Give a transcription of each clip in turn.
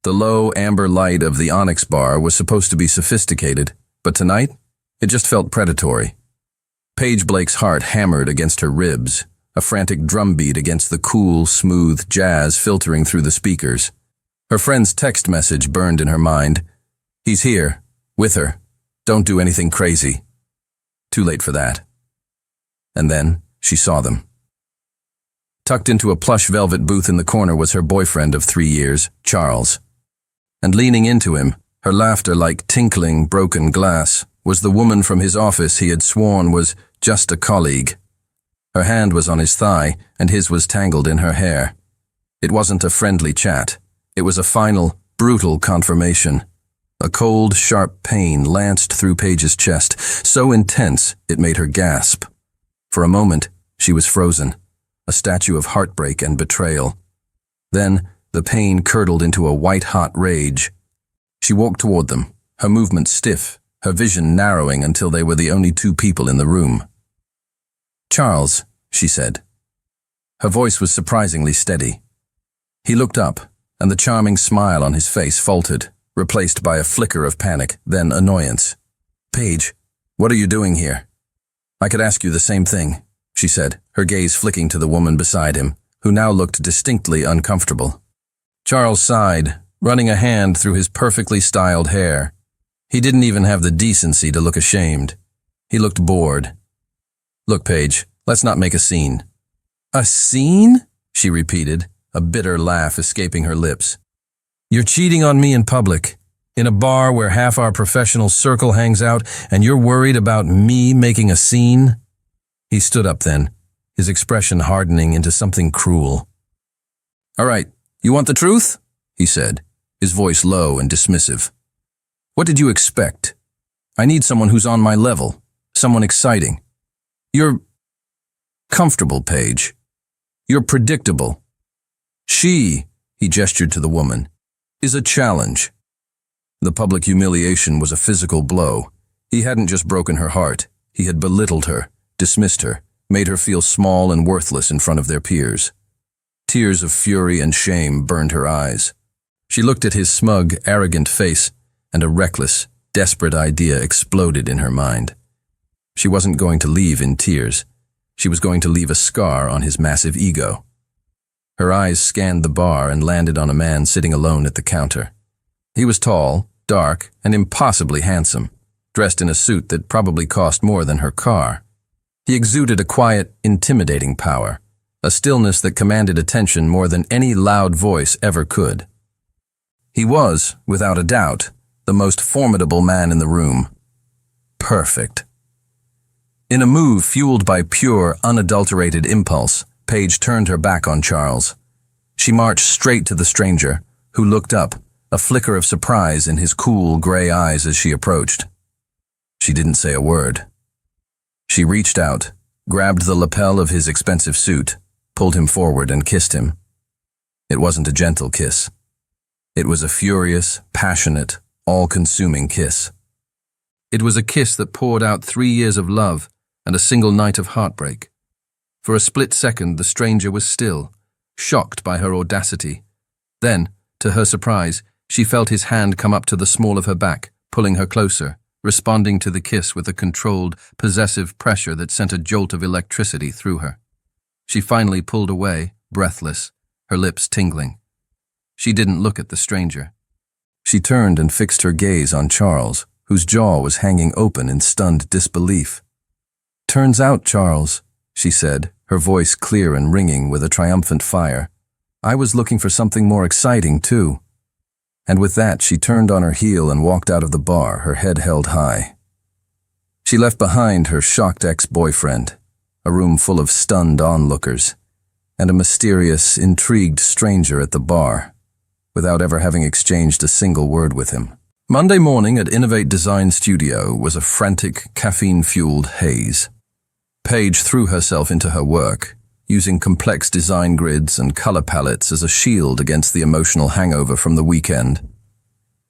The low amber light of the Onyx bar was supposed to be sophisticated, but tonight, it just felt predatory. Paige Blake's heart hammered against her ribs, a frantic drumbeat against the cool, smooth jazz filtering through the speakers. Her friend's text message burned in her mind. He's here, with her. Don't do anything crazy. Too late for that. And then she saw them. Tucked into a plush velvet booth in the corner was her boyfriend of 3 years, Charles. And leaning into him, her laughter like tinkling, broken glass, was the woman from his office he had sworn was just a colleague. Her hand was on his thigh, and his was tangled in her hair. It wasn't a friendly chat. It was a final, brutal confirmation. A cold, sharp pain lanced through Paige's chest, so intense it made her gasp. For a moment, she was frozen, a statue of heartbreak and betrayal. Then, the pain curdled into a white-hot rage. She walked toward them, her movement stiff, her vision narrowing until they were the only 2 people in the room. "Charles," she said. Her voice was surprisingly steady. He looked up, and the charming smile on his face faltered, replaced by a flicker of panic, then annoyance. "Paige, what are you doing here?" "I could ask you the same thing," she said, her gaze flicking to the woman beside him, who now looked distinctly uncomfortable. Charles sighed, running a hand through his perfectly styled hair. He didn't even have the decency to look ashamed. He looked bored. "Look, Paige, let's not make a scene." "A scene?" she repeated, a bitter laugh escaping her lips. "You're cheating on me in public, in a bar where half our professional circle hangs out, and you're worried about me making a scene?" He stood up then, his expression hardening into something cruel. "All right, you want the truth?" he said, his voice low and dismissive. "What did you expect? I need someone who's on my level, someone exciting. You're comfortable, Paige. You're predictable. She," he gestured to the woman, "is a challenge." The public humiliation was a physical blow. He hadn't just broken her heart. He had belittled her, dismissed her, made her feel small and worthless in front of their peers. Tears of fury and shame burned her eyes. She looked at his smug, arrogant face, and a reckless, desperate idea exploded in her mind. She wasn't going to leave in tears. She was going to leave a scar on his massive ego. Her eyes scanned the bar and landed on a man sitting alone at the counter. He was tall, dark, and impossibly handsome, dressed in a suit that probably cost more than her car. He exuded a quiet, intimidating power, a stillness that commanded attention more than any loud voice ever could. He was, without a doubt, the most formidable man in the room. Perfect. In a move fueled by pure, unadulterated impulse, Paige turned her back on Charles. She marched straight to the stranger, who looked up, a flicker of surprise in his cool, gray eyes as she approached. She didn't say a word. She reached out, grabbed the lapel of his expensive suit, pulled him forward and kissed him. It wasn't a gentle kiss. It was a furious, passionate, all-consuming kiss. It was a kiss that poured out 3 years of love and a single night of heartbreak. For a split second, the stranger was still, shocked by her audacity. Then, to her surprise, she felt his hand come up to the small of her back, pulling her closer, responding to the kiss with a controlled, possessive pressure that sent a jolt of electricity through her. She finally pulled away, breathless, her lips tingling. She didn't look at the stranger. She turned and fixed her gaze on Charles, whose jaw was hanging open in stunned disbelief. "Turns out, Charles," she said, her voice clear and ringing with a triumphant fire, "I was looking for something more exciting, too." And with that, she turned on her heel and walked out of the bar, her head held high. She left behind her shocked ex-boyfriend, a room full of stunned onlookers, and a mysterious, intrigued stranger at the bar, without ever having exchanged a single word with him. Monday morning at Innovate Design Studio was a frantic, caffeine-fueled haze. Paige threw herself into her work, using complex design grids and color palettes as a shield against the emotional hangover from the weekend.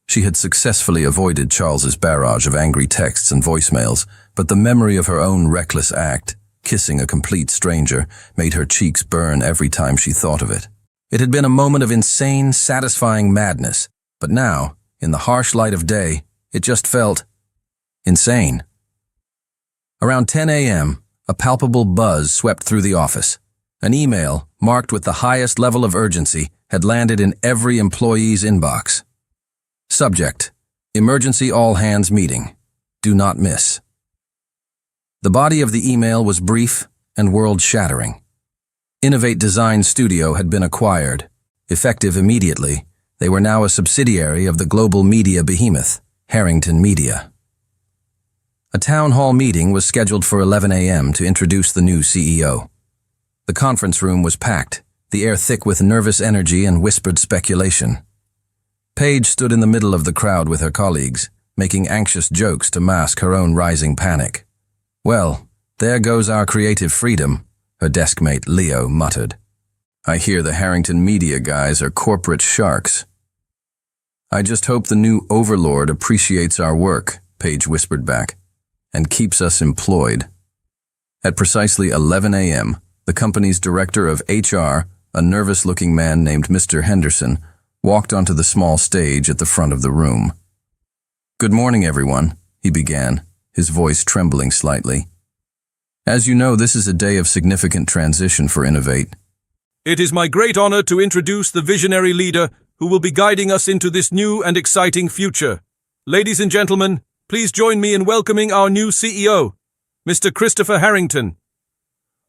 She had successfully avoided Charles's barrage of angry texts and voicemails, but the memory of her own reckless act, kissing a complete stranger, made her cheeks burn every time she thought of it. It had been a moment of insane, satisfying madness, But now, in the harsh light of day, it just felt insane. Around 10 a.m., a palpable buzz swept through the office. An email, marked with the highest level of urgency, had landed in every employee's inbox. Subject: Emergency all-hands meeting. Do not miss. The body of the email was brief and world-shattering. Innovate Design Studio had been acquired. Effective immediately, they were now a subsidiary of the global media behemoth, Harrington Media. A town hall meeting was scheduled for 11 a.m. to introduce the new CEO. The conference room was packed, the air thick with nervous energy and whispered speculation. Paige stood in the middle of the crowd with her colleagues, making anxious jokes to mask her own rising panic. "Well, there goes our creative freedom," her deskmate Leo muttered. "I hear the Harrington Media guys are corporate sharks." "I just hope the new overlord appreciates our work," Paige whispered back, "and keeps us employed." At precisely 11 a.m., the company's director of HR, a nervous-looking man named Mr. Henderson, walked onto the small stage at the front of the room. "Good morning, everyone," he began, his voice trembling slightly. "As you know, this is a day of significant transition for Innovate. It is my great honor to introduce the visionary leader who will be guiding us into this new and exciting future. Ladies and gentlemen, please join me in welcoming our new CEO, Mr. Christopher Harrington."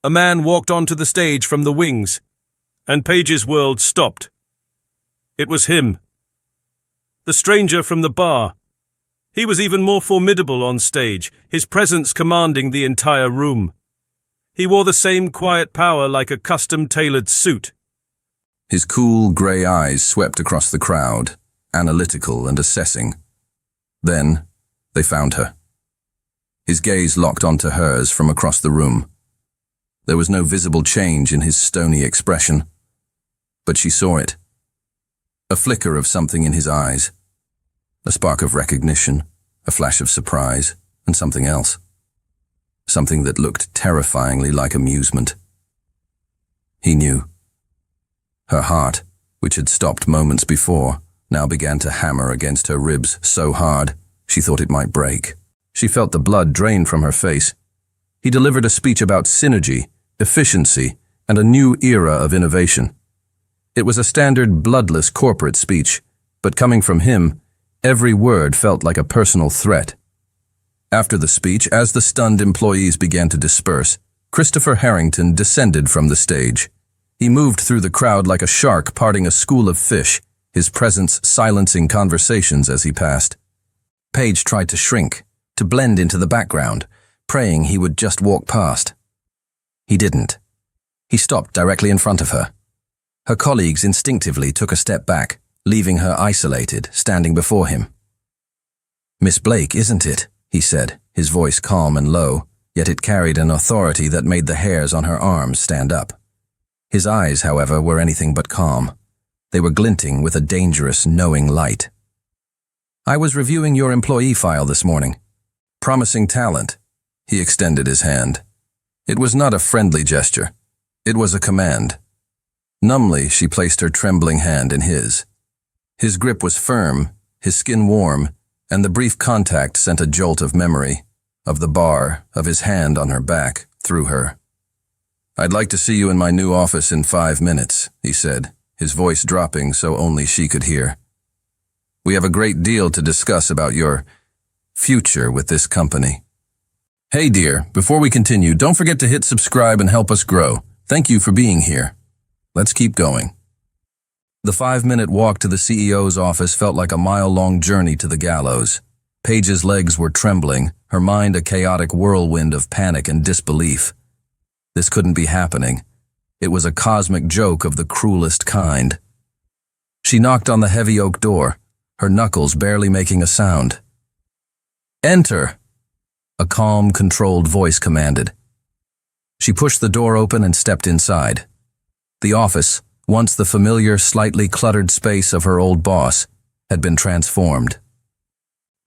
A man walked onto the stage from the wings, and Paige's world stopped. It was him. The stranger from the bar. He was even more formidable on stage, his presence commanding the entire room. He wore the same quiet power like a custom-tailored suit. His cool, grey eyes swept across the crowd, analytical and assessing. Then, they found her. His gaze locked onto hers from across the room. There was no visible change in his stony expression, but she saw it. A flicker of something in his eyes. A spark of recognition, a flash of surprise, and something else. Something that looked terrifyingly like amusement. He knew. Her heart, which had stopped moments before, now began to hammer against her ribs so hard she thought it might break. She felt the blood drain from her face. He delivered a speech about synergy, efficiency, and a new era of innovation. It was a standard bloodless corporate speech, but coming from him, every word felt like a personal threat. After the speech, as the stunned employees began to disperse, Christopher Harrington descended from the stage. He moved through the crowd like a shark parting a school of fish, his presence silencing conversations as he passed. Paige tried to shrink, to blend into the background, praying he would just walk past. He didn't. He stopped directly in front of her. Her colleagues instinctively took a step back, leaving her isolated, standing before him. "Miss Blake, isn't it?" he said, his voice calm and low, yet it carried an authority that made the hairs on her arms stand up. His eyes, however, were anything but calm. They were glinting with a dangerous, knowing light. "I was reviewing your employee file this morning. Promising talent." He extended his hand. It was not a friendly gesture. It was a command. Numbly, she placed her trembling hand in his. His grip was firm, his skin warm, and the brief contact sent a jolt of memory, of the bar, of his hand on her back, through her. "I'd like to see you in my new office in 5 minutes," he said, his voice dropping so only she could hear. "We have a great deal to discuss about your future with this company." "Hey dear, before we continue, don't forget to hit subscribe and help us grow. Thank you for being here. Let's keep going." The 5-minute walk to the CEO's office felt like a mile-long journey to the gallows. Paige's legs were trembling, her mind a chaotic whirlwind of panic and disbelief. This couldn't be happening. It was a cosmic joke of the cruelest kind. She knocked on the heavy oak door, her knuckles barely making a sound. "Enter!" a calm, controlled voice commanded. She pushed the door open and stepped inside. The office, once the familiar, slightly cluttered space of her old boss, had been transformed.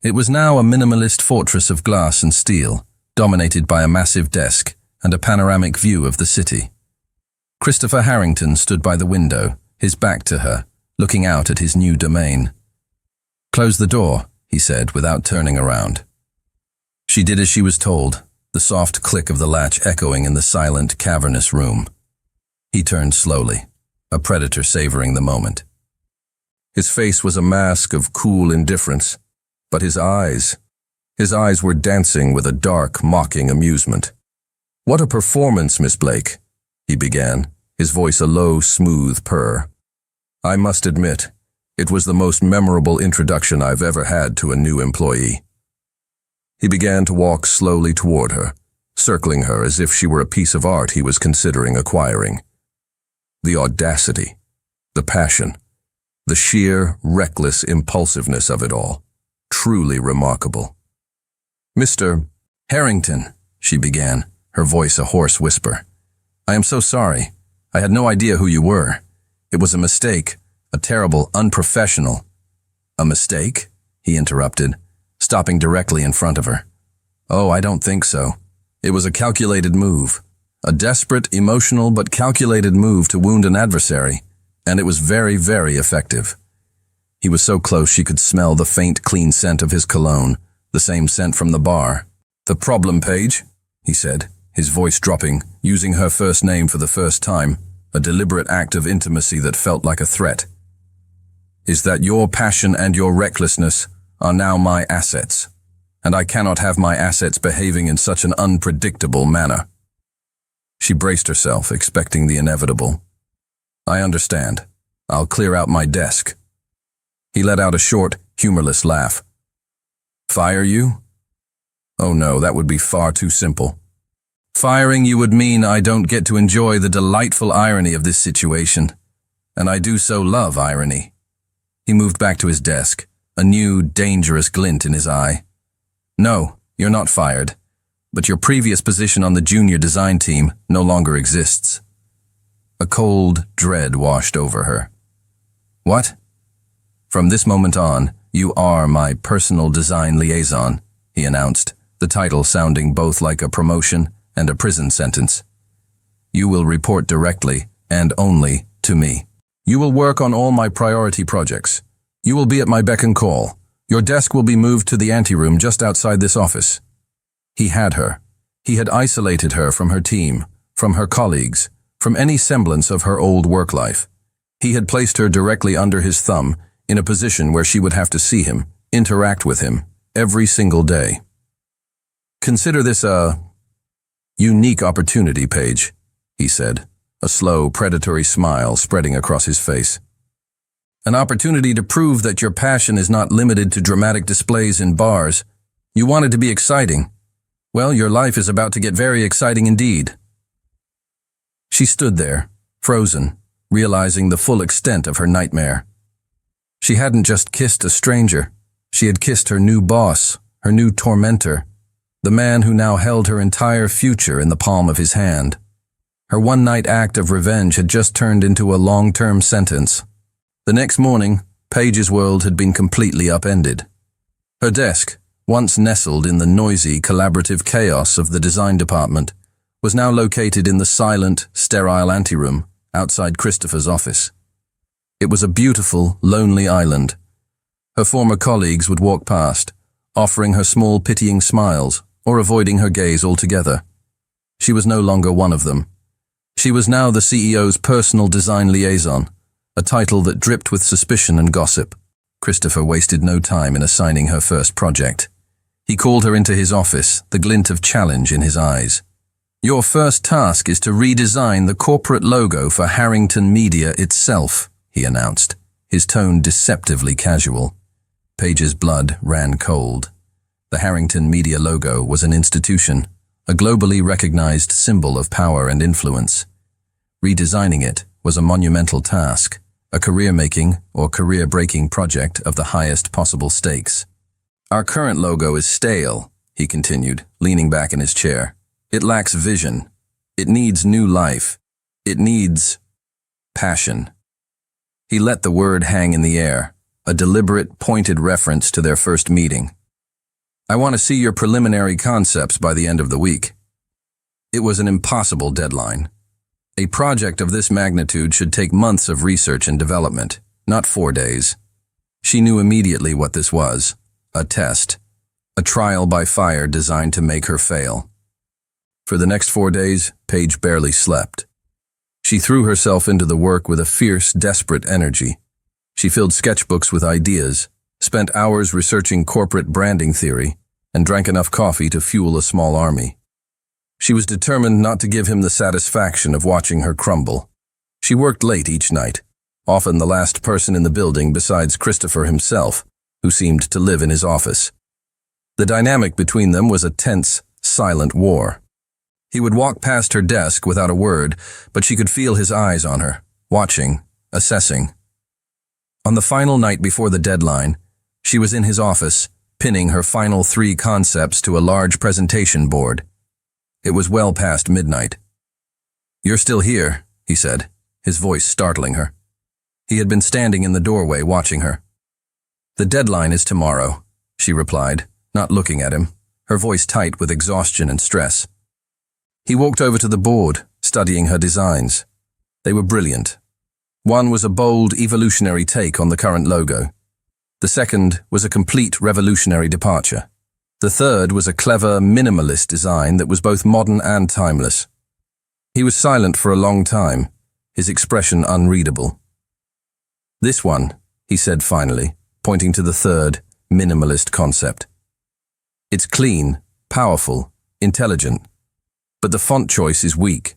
It was now a minimalist fortress of glass and steel, dominated by a massive desk and a panoramic view of the city. Christopher Harrington stood by the window, his back to her, looking out at his new domain. Close the door, he said without turning around. She did as she was told, the soft click of the latch echoing in the silent, cavernous room. He turned slowly, a predator savoring the moment. His face was a mask of cool indifference, but his eyes were dancing with a dark, mocking amusement. "What a performance, Miss Blake," he began, his voice a low, smooth purr. "I must admit, it was the most memorable introduction I've ever had to a new employee." He began to walk slowly toward her, circling her as if she were a piece of art he was considering acquiring. The audacity, the passion, the sheer, reckless impulsiveness of it all, truly remarkable. "Mr. Harrington," she began, her voice a hoarse whisper. "I am so sorry. I had no idea who you were. It was a mistake, a terrible, unprofessional—" "A mistake?" he interrupted, stopping directly in front of her. "Oh, I don't think so. It was a calculated move. A desperate, emotional, but calculated move to wound an adversary, and it was very, very effective." He was so close she could smell the faint, clean scent of his cologne, the same scent from the bar. "The problem, Paige," he said, his voice dropping, using her first name for the first time, a deliberate act of intimacy that felt like a threat, "is that your passion and your recklessness are now my assets, and I cannot have my assets behaving in such an unpredictable manner." She braced herself, expecting the inevitable. "I understand. I'll clear out my desk." He let out a short, humorless laugh. "Fire you? Oh no, that would be far too simple. Firing you would mean I don't get to enjoy the delightful irony of this situation, and I do so love irony." He moved back to his desk, a new, dangerous glint in his eye. "No, you're not fired, but your previous position on the junior design team no longer exists." A cold dread washed over her. "What?" "From this moment on, you are my personal design liaison," he announced, the title sounding both like a promotion and a prison sentence. "You will report directly, and only, to me. You will work on all my priority projects. You will be at my beck and call. Your desk will be moved to the anteroom just outside this office." He had her. He had isolated her from her team, from her colleagues, from any semblance of her old work life. He had placed her directly under his thumb, in a position where she would have to see him, interact with him, every single day. "Consider this a unique opportunity, Paige," he said, a slow, predatory smile spreading across his face. "An opportunity to prove that your passion is not limited to dramatic displays in bars. You want it to be exciting. Well, your life is about to get very exciting indeed." She stood there, frozen, realizing the full extent of her nightmare. She hadn't just kissed a stranger. She had kissed her new boss, her new tormentor, the man who now held her entire future in the palm of his hand. Her one-night act of revenge had just turned into a long-term sentence. The next morning, Paige's world had been completely upended. Her desk, once nestled in the noisy, collaborative chaos of the design department, was now located in the silent, sterile anteroom outside Christopher's office. It was a beautiful, lonely island. Her former colleagues would walk past, offering her small, pitying smiles or avoiding her gaze altogether. She was no longer one of them. She was now the CEO's personal design liaison, a title that dripped with suspicion and gossip. Christopher wasted no time in assigning her first project. He called her into his office, the glint of challenge in his eyes. "Your first task is to redesign the corporate logo for Harrington Media itself," he announced, his tone deceptively casual. Paige's blood ran cold. The Harrington Media logo was an institution, a globally recognized symbol of power and influence. Redesigning it was a monumental task, a career-making or career-breaking project of the highest possible stakes. "Our current logo is stale," he continued, leaning back in his chair. "It lacks vision. It needs new life. It needs passion." He let the word hang in the air, a deliberate, pointed reference to their first meeting. "I want to see your preliminary concepts by the end of the week." It was an impossible deadline. A project of this magnitude should take months of research and development, not 4 days. She knew immediately what this was. A test. A trial by fire designed to make her fail. For the next 4 days, Paige barely slept. She threw herself into the work with a fierce, desperate energy. She filled sketchbooks with ideas, spent hours researching corporate branding theory, and drank enough coffee to fuel a small army. She was determined not to give him the satisfaction of watching her crumble. She worked late each night, often the last person in the building besides Christopher himself, who seemed to live in his office. The dynamic between them was a tense, silent war. He would walk past her desk without a word, but she could feel his eyes on her, watching, assessing. On the final night before the deadline, she was in his office, pinning her final 3 concepts to a large presentation board. It was well past midnight. "You're still here," he said, his voice startling her. He had been standing in the doorway watching her. "The deadline is tomorrow," she replied, not looking at him, her voice tight with exhaustion and stress. He walked over to the board, studying her designs. They were brilliant. One was a bold, evolutionary take on the current logo. The second was a complete revolutionary departure. The third was a clever, minimalist design that was both modern and timeless. He was silent for a long time, his expression unreadable. "This one," he said finally, pointing to the third, minimalist concept. "It's clean, powerful, intelligent, but the font choice is weak.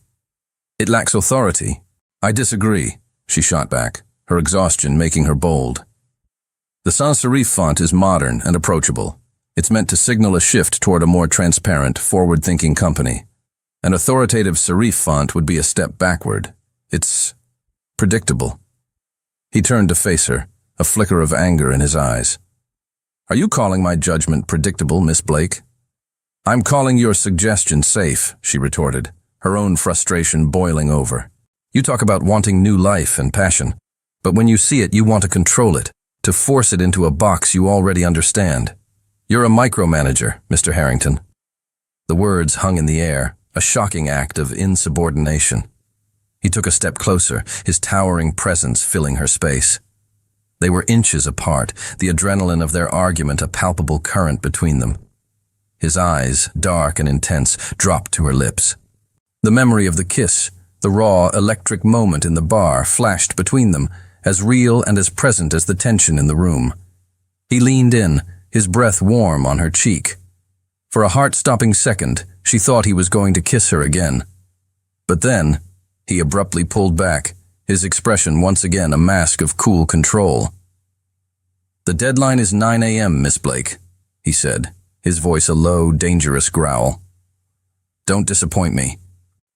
It lacks authority." "I disagree," she shot back, her exhaustion making her bold. "The sans serif font is modern and approachable. It's meant to signal a shift toward a more transparent, forward-thinking company. An authoritative serif font would be a step backward. It's predictable." He turned to face her, a flicker of anger in his eyes. "Are you calling my judgment predictable, Miss Blake?" "I'm calling your suggestion safe," she retorted, her own frustration boiling over. "You talk about wanting new life and passion, but when you see it, you want to control it, to force it into a box you already understand. You're a micromanager, Mr. Harrington." The words hung in the air, a shocking act of insubordination. He took a step closer, his towering presence filling her space. They were inches apart, the adrenaline of their argument a palpable current between them. His eyes, dark and intense, dropped to her lips. The memory of the kiss, the raw, electric moment in the bar, flashed between them, as real and as present as the tension in the room. He leaned in, his breath warm on her cheek. For a heart-stopping second, she thought he was going to kiss her again. But then, he abruptly pulled back, his expression once again a mask of cool control. "The deadline is 9 a.m., Miss Blake," he said, his voice a low, dangerous growl. "Don't disappoint me."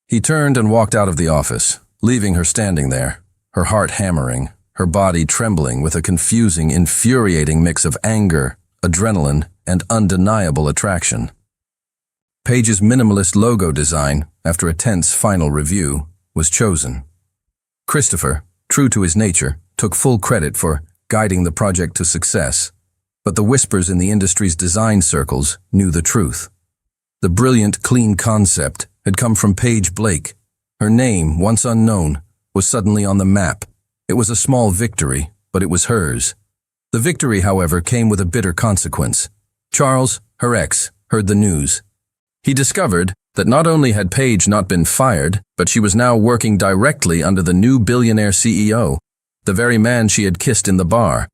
He turned and walked out of the office, leaving her standing there, her heart hammering, her body trembling with a confusing, infuriating mix of anger, adrenaline, and undeniable attraction. Paige's minimalist logo design, after a tense final review, was chosen. Christopher, true to his nature, took full credit for guiding the project to success, but the whispers in the industry's design circles knew the truth. The brilliant, clean concept had come from Paige Blake. Her name, once unknown, was suddenly on the map. It was a small victory, but it was hers. The victory, however, came with a bitter consequence. Charles, her ex, heard the news. He discovered that not only had Paige not been fired, but she was now working directly under the new billionaire CEO, the very man she had kissed in the bar.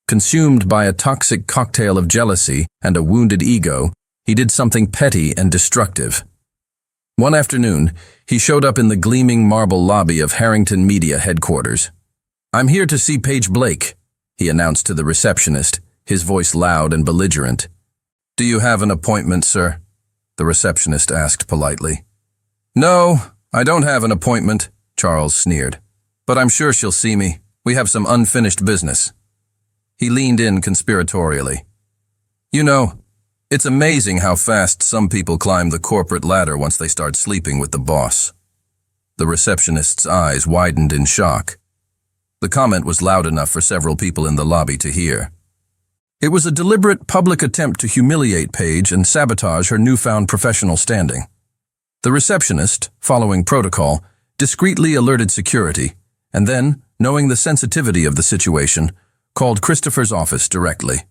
Consumed by a toxic cocktail of jealousy and a wounded ego, he did something petty and destructive. One afternoon, he showed up in the gleaming marble lobby of Harrington Media headquarters. "I'm here to see Paige Blake," he announced to the receptionist, his voice loud and belligerent. "Do you have an appointment, sir?" the receptionist asked politely. "No, I don't have an appointment," Charles sneered. "But I'm sure she'll see me. We have some unfinished business." He leaned in conspiratorially. "You know, it's amazing how fast some people climb the corporate ladder once they start sleeping with the boss." The receptionist's eyes widened in shock. The comment was loud enough for several people in the lobby to hear. It was a deliberate public attempt to humiliate Paige and sabotage her newfound professional standing. The receptionist, following protocol, discreetly alerted security, and then, knowing the sensitivity of the situation, called Christopher's office directly.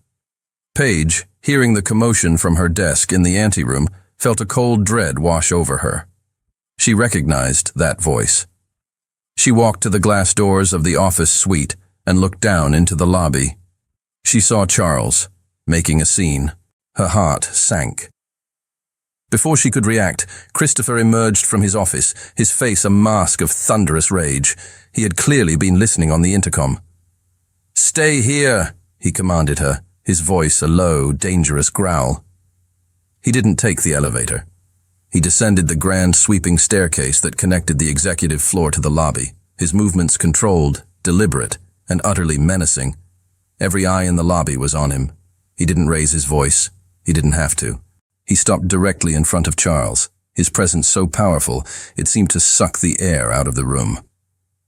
Paige, hearing the commotion from her desk in the anteroom, felt a cold dread wash over her. She recognized that voice. She walked to the glass doors of the office suite and looked down into the lobby. She saw Charles, making a scene. Her heart sank. Before she could react, Christopher emerged from his office, his face a mask of thunderous rage. He had clearly been listening on the intercom. "Stay here," he commanded her, his voice a low, dangerous growl. He didn't take the elevator. He descended the grand sweeping staircase that connected the executive floor to the lobby, his movements controlled, deliberate, and utterly menacing. Every eye in the lobby was on him. He didn't raise his voice. He didn't have to. He stopped directly in front of Charles, his presence so powerful it seemed to suck the air out of the room.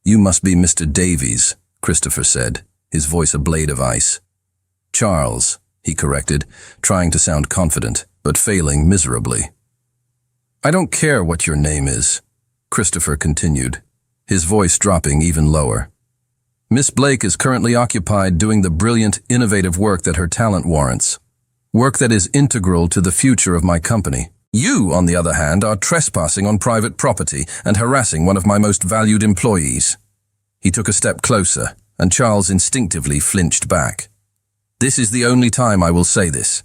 "You must be Mr. Davies," Christopher said, his voice a blade of ice. "Charles," he corrected, trying to sound confident, but failing miserably. "I don't care what your name is," Christopher continued, his voice dropping even lower. "Miss Blake is currently occupied doing the brilliant, innovative work that her talent warrants. Work that is integral to the future of my company. You, on the other hand, are trespassing on private property and harassing one of my most valued employees." He took a step closer, and Charles instinctively flinched back. "This is the only time I will say this.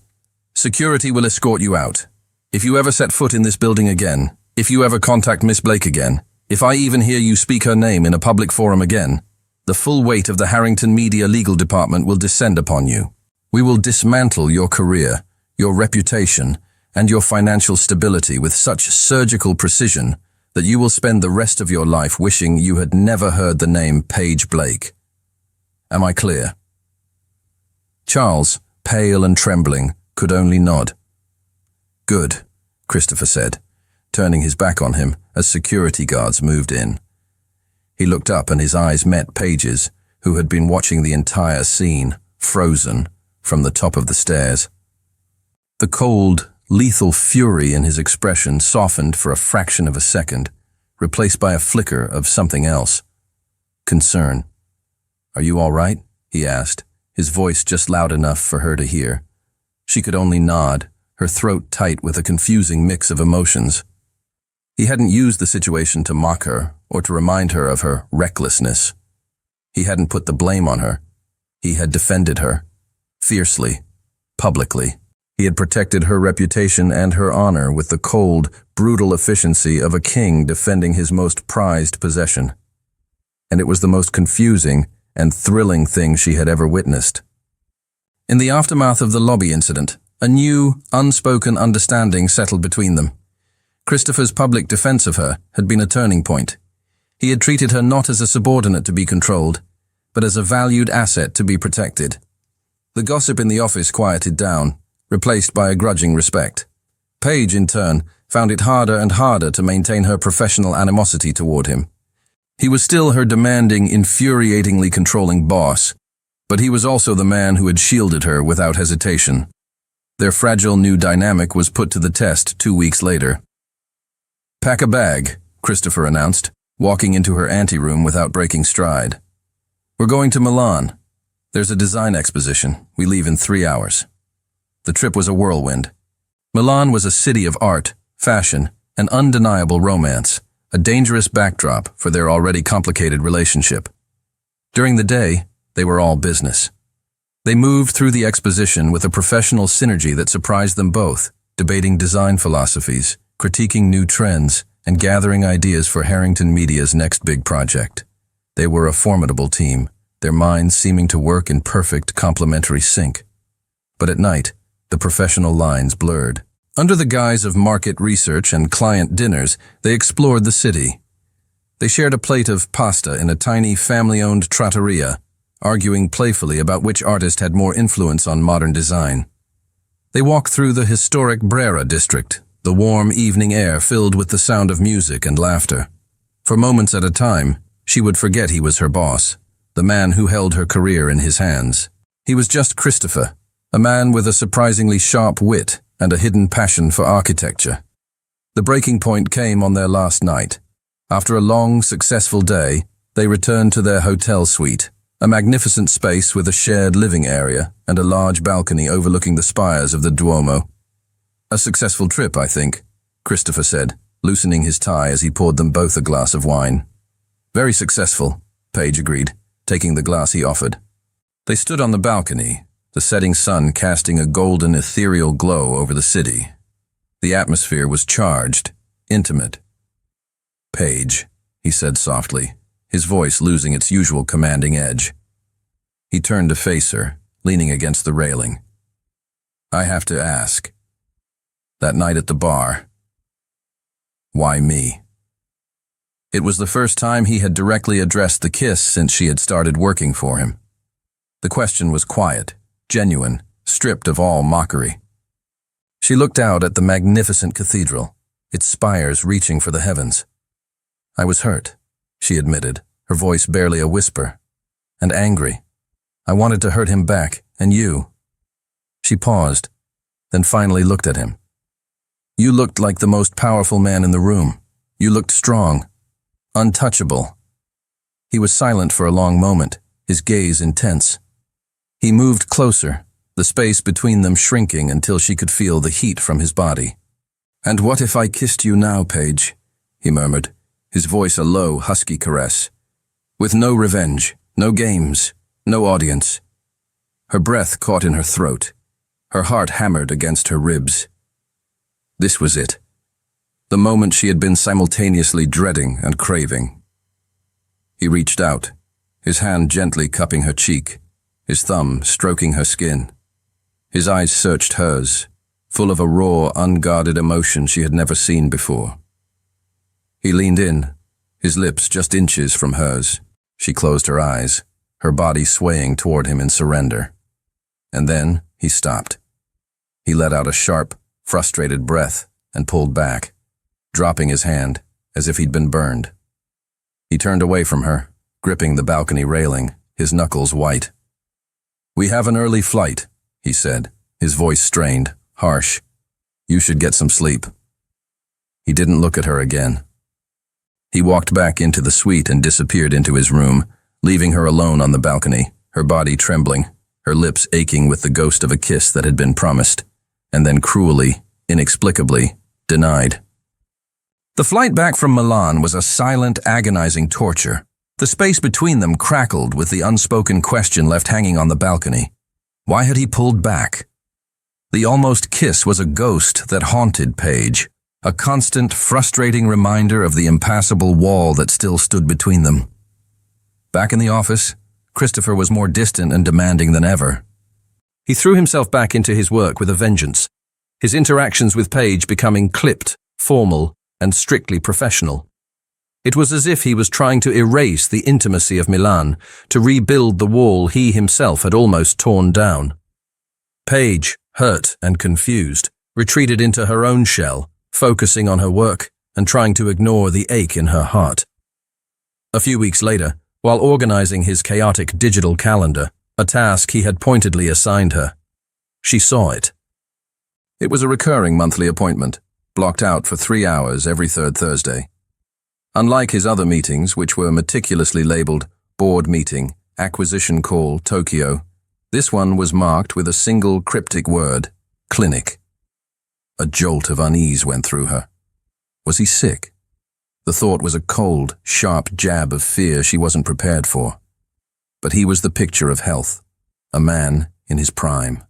Security will escort you out. If you ever set foot in this building again, if you ever contact Miss Blake again, if I even hear you speak her name in a public forum again, the full weight of the Harrington Media Legal Department will descend upon you. We will dismantle your career, your reputation, and your financial stability with such surgical precision that you will spend the rest of your life wishing you had never heard the name Paige Blake. Am I clear?" Charles, pale and trembling, could only nod. "Good," Christopher said, turning his back on him as security guards moved in. He looked up and his eyes met Paige's, who had been watching the entire scene, frozen, from the top of the stairs. The cold, lethal fury in his expression softened for a fraction of a second, replaced by a flicker of something else. Concern. "Are you all right?" he asked, his voice just loud enough for her to hear. She could only nod, her throat tight with a confusing mix of emotions. He hadn't used the situation to mock her or to remind her of her recklessness. He hadn't put the blame on her. He had defended her. Fiercely, publicly. He had protected her reputation and her honor with the cold, brutal efficiency of a king defending his most prized possession. And it was the most confusing and thrilling thing she had ever witnessed. In the aftermath of the lobby incident, a new, unspoken understanding settled between them. Christopher's public defense of her had been a turning point. He had treated her not as a subordinate to be controlled, but as a valued asset to be protected. The gossip in the office quieted down, replaced by a grudging respect. Paige, in turn, found it harder and harder to maintain her professional animosity toward him. He was still her demanding, infuriatingly controlling boss, but he was also the man who had shielded her without hesitation. Their fragile new dynamic was put to the test 2 weeks later. "Pack a bag," Christopher announced, walking into her anteroom without breaking stride. "We're going to Milan. There's a design exposition. We leave in 3 hours." The trip was a whirlwind. Milan was a city of art, fashion, and undeniable romance, a dangerous backdrop for their already complicated relationship. During the day, they were all business. They moved through the exposition with a professional synergy that surprised them both, debating design philosophies, critiquing new trends, and gathering ideas for Harrington Media's next big project. They were a formidable team, their minds seeming to work in perfect complementary sync. But at night, the professional lines blurred. Under the guise of market research and client dinners, they explored the city. They shared a plate of pasta in a tiny family-owned trattoria, arguing playfully about which artist had more influence on modern design. They walked through the historic Brera district, the warm evening air filled with the sound of music and laughter. For moments at a time, she would forget he was her boss, the man who held her career in his hands. He was just Christopher, a man with a surprisingly sharp wit and a hidden passion for architecture. The breaking point came on their last night. After a long, successful day, they returned to their hotel suite, A magnificent space with a shared living area and a large balcony overlooking the spires of the Duomo. A successful trip, I think, Christopher said, loosening his tie as he poured them both a glass of wine. Very successful, Paige agreed, taking the glass he offered. They stood on the balcony, the setting sun casting a golden ethereal glow over the city. The atmosphere was charged, intimate. "Paige," he said softly, his voice losing its usual commanding edge. He turned to face her, leaning against the railing. "I have to ask. That night at the bar, why me?" It was the first time he had directly addressed the kiss since she had started working for him. The question was quiet, genuine, stripped of all mockery. She looked out at the magnificent cathedral, its spires reaching for the heavens. "I was hurt," she admitted, her voice barely a whisper, "and angry. I wanted to hurt him back, and you." She paused, then finally looked at him. "You looked like the most powerful man in the room. You looked strong, untouchable." He was silent for a long moment, his gaze intense. He moved closer, the space between them shrinking until she could feel the heat from his body. "And what if I kissed you now, Paige?" he murmured, his voice a low, husky caress. "With no revenge, no games, no audience." Her breath caught in her throat. Her heart hammered against her ribs. This was it. The moment she had been simultaneously dreading and craving. He reached out, his hand gently cupping her cheek, his thumb stroking her skin. His eyes searched hers, full of a raw, unguarded emotion she had never seen before. He leaned in, his lips just inches from hers. She closed her eyes, her body swaying toward him in surrender. And then he stopped. He let out a sharp, frustrated breath and pulled back, dropping his hand as if he'd been burned. He turned away from her, gripping the balcony railing, his knuckles white. "We have an early flight," he said, his voice strained, harsh. "You should get some sleep." He didn't look at her again. He walked back into the suite and disappeared into his room, leaving her alone on the balcony, her body trembling, her lips aching with the ghost of a kiss that had been promised, and then cruelly, inexplicably, denied. The flight back from Milan was a silent, agonizing torture. The space between them crackled with the unspoken question left hanging on the balcony. Why had he pulled back? The almost kiss was a ghost that haunted Paige, a constant, frustrating reminder of the impassable wall that still stood between them. Back in the office, Christopher was more distant and demanding than ever. He threw himself back into his work with a vengeance, his interactions with Paige becoming clipped, formal, and strictly professional. It was as if he was trying to erase the intimacy of Milan, to rebuild the wall he himself had almost torn down. Paige, hurt and confused, retreated into her own shell, focusing on her work and trying to ignore the ache in her heart. A few weeks later, while organizing his chaotic digital calendar, a task he had pointedly assigned her, she saw it. It was a recurring monthly appointment, blocked out for 3 hours every third Thursday. Unlike his other meetings, which were meticulously labeled Board Meeting, Acquisition Call, Tokyo, this one was marked with a single cryptic word, Clinic. A jolt of unease went through her. Was he sick? The thought was a cold, sharp jab of fear she wasn't prepared for. But he was the picture of health, a man in his prime.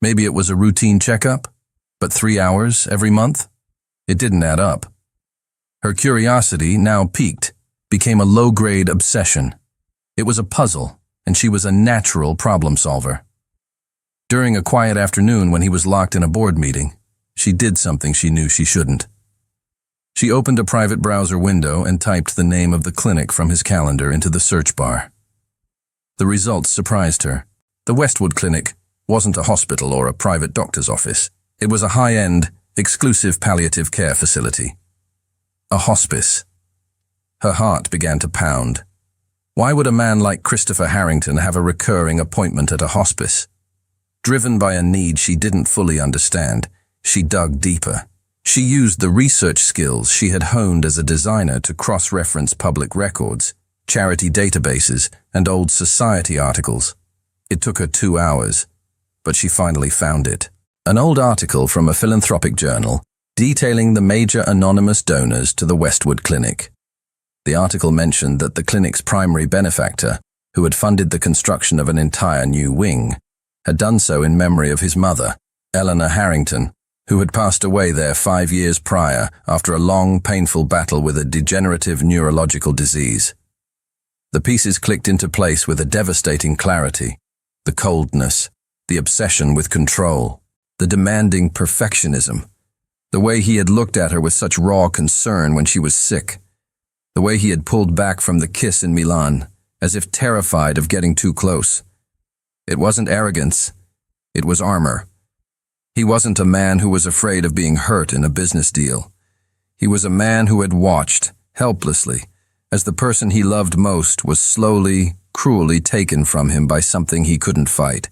Maybe it was a routine checkup, but 3 hours every month? It didn't add up. Her curiosity, now piqued, became a low-grade obsession. It was a puzzle, and she was a natural problem solver. During a quiet afternoon when he was locked in a board meeting, she did something she knew she shouldn't. She opened a private browser window and typed the name of the clinic from his calendar into the search bar. The results surprised her. The Westwood Clinic wasn't a hospital or a private doctor's office. It was a high-end, exclusive palliative care facility. A hospice. Her heart began to pound. Why would a man like Christopher Harrington have a recurring appointment at a hospice? Driven by a need she didn't fully understand, she dug deeper. She used the research skills she had honed as a designer to cross-reference public records, charity databases, and old society articles. It took her 2 hours, but she finally found it. An old article from a philanthropic journal detailing the major anonymous donors to the Westwood Clinic. The article mentioned that the clinic's primary benefactor, who had funded the construction of an entire new wing, had done so in memory of his mother, Eleanor Harrington, who had passed away there 5 years prior after a long, painful battle with a degenerative neurological disease. The pieces clicked into place with a devastating clarity: the coldness, the obsession with control, the demanding perfectionism, the way he had looked at her with such raw concern when she was sick, the way he had pulled back from the kiss in Milan, as if terrified of getting too close. It wasn't arrogance, it was armor. He wasn't a man who was afraid of being hurt in a business deal. He was a man who had watched, helplessly, as the person he loved most was slowly, cruelly taken from him by something he couldn't fight,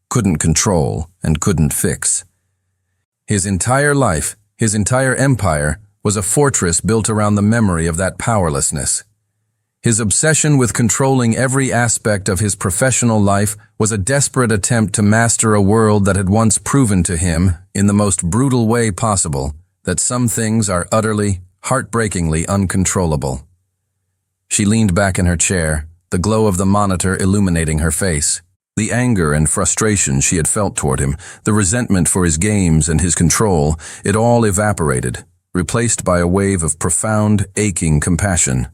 couldn't control, and couldn't fix. His entire life, his entire empire, was a fortress built around the memory of that powerlessness. His obsession with controlling every aspect of his professional life was a desperate attempt to master a world that had once proven to him, in the most brutal way possible, that some things are utterly, heartbreakingly uncontrollable. She leaned back in her chair, the glow of the monitor illuminating her face. The anger and frustration she had felt toward him, the resentment for his games and his control, it all evaporated, replaced by a wave of profound, aching compassion.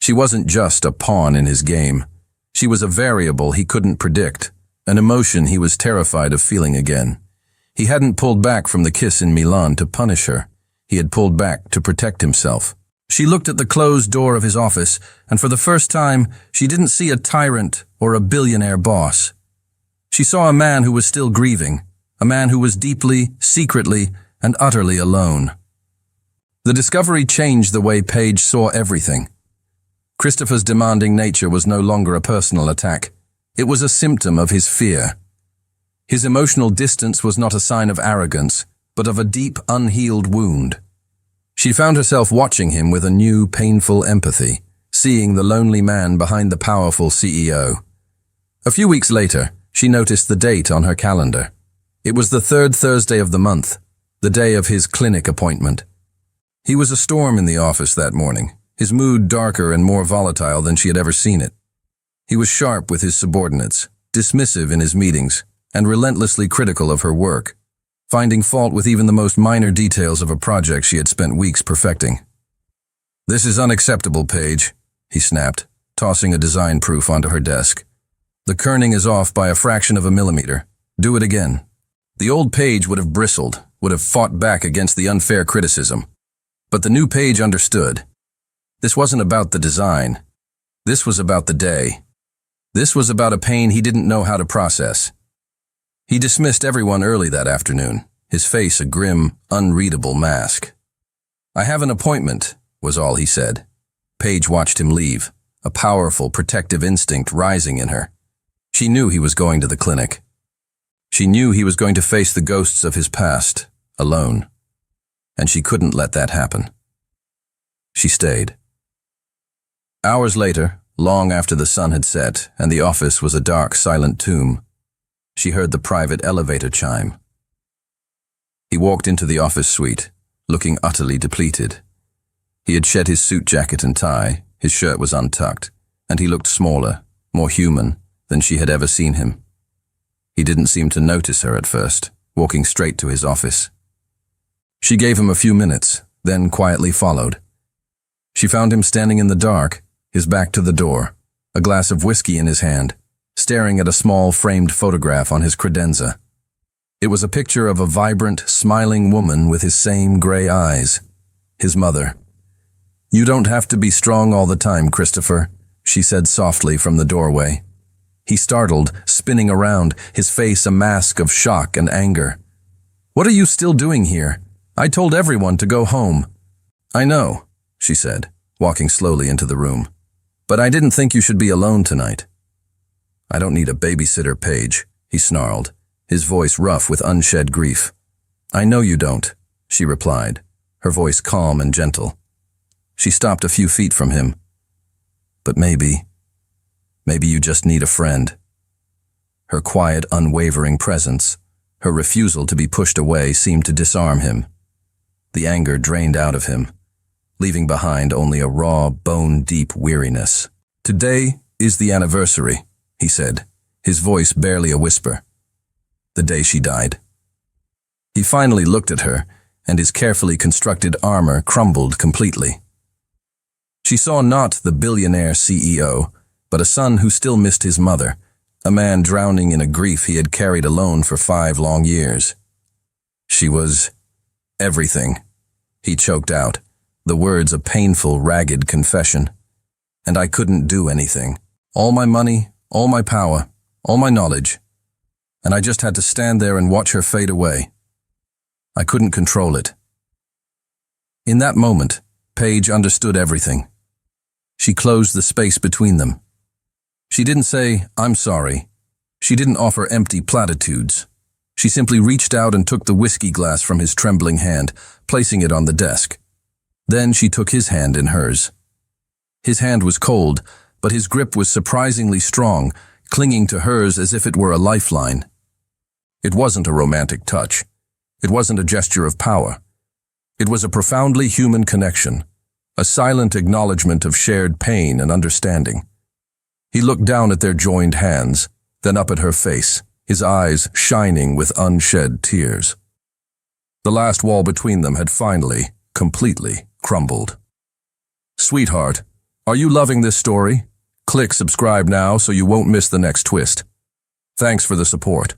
She wasn't just a pawn in his game. She was a variable he couldn't predict, an emotion he was terrified of feeling again. He hadn't pulled back from the kiss in Milan to punish her. He had pulled back to protect himself. She looked at the closed door of his office, and for the first time, she didn't see a tyrant or a billionaire boss. She saw a man who was still grieving, a man who was deeply, secretly, and utterly alone. The discovery changed the way Paige saw everything. Christopher's demanding nature was no longer a personal attack. It was a symptom of his fear. His emotional distance was not a sign of arrogance, but of a deep, unhealed wound. She found herself watching him with a new, painful empathy, seeing the lonely man behind the powerful CEO. A few weeks later, she noticed the date on her calendar. It was the 3rd Thursday of the month, the day of his clinic appointment. He was a storm in the office that morning, his mood darker and more volatile than she had ever seen it. He was sharp with his subordinates, dismissive in his meetings, and relentlessly critical of her work, finding fault with even the most minor details of a project she had spent weeks perfecting. "This is unacceptable, Paige," he snapped, tossing a design proof onto her desk. "The kerning is off by a fraction of a millimeter. Do it again." The old Paige would have bristled, would have fought back against the unfair criticism. But the new Paige understood. This wasn't about the design. This was about the day. This was about a pain he didn't know how to process. He dismissed everyone early that afternoon, his face a grim, unreadable mask. "I have an appointment," was all he said. Paige watched him leave, a powerful, protective instinct rising in her. She knew he was going to the clinic. She knew he was going to face the ghosts of his past, alone. And she couldn't let that happen. She stayed. Hours later, long after the sun had set and the office was a dark, silent tomb, she heard the private elevator chime. He walked into the office suite, looking utterly depleted. He had shed his suit jacket and tie, his shirt was untucked, and he looked smaller, more human than she had ever seen him. He didn't seem to notice her at first, walking straight to his office. She gave him a few minutes, then quietly followed. She found him standing in the dark, his back to the door, a glass of whiskey in his hand, staring at a small framed photograph on his credenza. It was a picture of a vibrant, smiling woman with his same gray eyes, his mother. "You don't have to be strong all the time, Christopher," she said softly from the doorway. He startled, spinning around, his face a mask of shock and anger. "What are you still doing here? I told everyone to go home." "I know," she said, walking slowly into the room. "But I didn't think you should be alone tonight." "I don't need a babysitter, Paige," he snarled, his voice rough with unshed grief. "I know you don't," she replied, her voice calm and gentle. She stopped a few feet from him. but maybe you just need a friend. Her quiet, unwavering presence, her refusal to be pushed away seemed to disarm him. The anger drained out of him, leaving behind only a raw, bone-deep weariness. "Today is the anniversary," he said, his voice barely a whisper. "The day she died." He finally looked at her, and his carefully constructed armor crumbled completely. She saw not the billionaire CEO, but a son who still missed his mother, a man drowning in a grief he had carried alone for 5 long years. She was everything, he choked out, the words a painful, ragged confession. And I couldn't do anything. All my money, all my power, all my knowledge. And I just had to stand there and watch her fade away. I couldn't control it. In that moment, Paige understood everything. She closed the space between them. She didn't say, "I'm sorry." She didn't offer empty platitudes. She simply reached out and took the whiskey glass from his trembling hand, placing it on the desk. Then she took his hand in hers. His hand was cold, but his grip was surprisingly strong, clinging to hers as if it were a lifeline. It wasn't a romantic touch. It wasn't a gesture of power. It was a profoundly human connection, a silent acknowledgement of shared pain and understanding. He looked down at their joined hands, then up at her face, his eyes shining with unshed tears. The last wall between them had finally, completely crumbled. "Sweetheart, are you loving this story? Click subscribe now so you won't miss the next twist. Thanks for the support."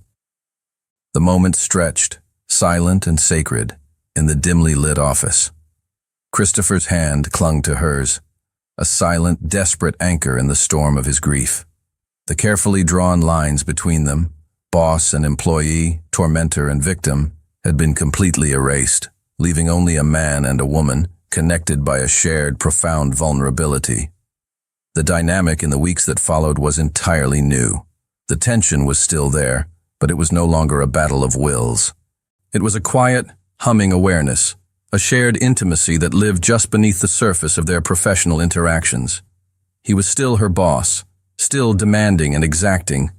The moment stretched, silent and sacred, in the dimly lit office. Christopher's hand clung to hers, a silent, desperate anchor in the storm of his grief. The carefully drawn lines between them, boss and employee, tormentor and victim, had been completely erased, leaving only a man and a woman connected by a shared, profound vulnerability. The dynamic in the weeks that followed was entirely new. The tension was still there, but it was no longer a battle of wills. It was a quiet, humming awareness, a shared intimacy that lived just beneath the surface of their professional interactions. He was still her boss, still demanding and exacting,